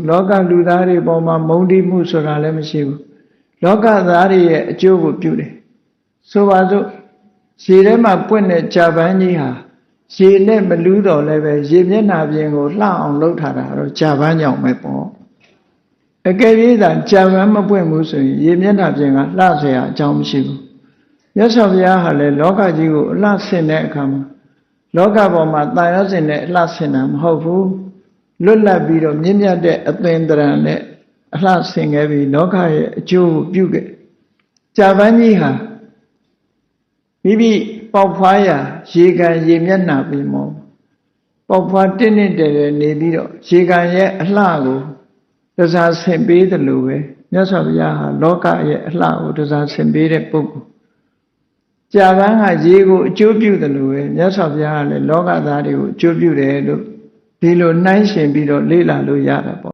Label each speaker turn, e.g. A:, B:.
A: လောကလူသားတွေပေါ်မှာမုန်းတိမှုဆိုတာလည်းမရှိဘူးလောကသားတွေရဲ့အကျိုးကိုပြုတယ်ဆိုပါစို့ရေထဲမှာပွင့်တဲ့ကြာပန်းကြီးဟာရေနဲ့မလူးတော့လည်းပဲရေမျက်နှာပြင်ကိုလှအောင်လုပ်ထားတာတော့ကြာပန်းကြောင့်ပဲပေါ့အကယ်၍သာကြာပန်းမပွင့်ဘူးဆိုရင်ရေမျက်နှာပြင်ကလှเสียအကြောင်းမရှိဘူးမြတ်စွာဘုရားဟာလည်းလောကကြီးကိုအလှဆင်တဲ့အခါမှာလောကပေါ်မှာတာယာစင်တဲ့အလှဆင်တာမဟုတ်ဘူးလွတ်လပ်ပြီးတော့မြင့်မြတ်တဲ့အသင်္တရံနဲ့အလှဆင်ခဲ့ပြီးလောကရဲ့အကျိုးကိုပြုခဲ့ကြာပန်းကြီးဟာမိမိပေါက်ဖွားရာရေကန်ရေမျက်နှာပြင်မောပေါက်ဖွားတင်းတင်းတဲတဲနေပြီးတော့ရေကန်ရဲ့အလှကိုတစားဆင်ပေးတယ်လို့ပဲမြတ်စွာဘုရားဟာလောကရဲ့အလှကိုတစားဆင်ပေးတဲ့ပုဂ္ဂိုလ်ကြာပန်းကရေကိုအကျိုးပြုတယ်လို့ပဲမြတ်စွာဘုရားကလည်းလောကသားတွေကိုအကျိုးပြုတယ်လို့ဒီလိုနှိုင်းရှင်ပြီးတော့လေ့လာလို့ရတာပေါ့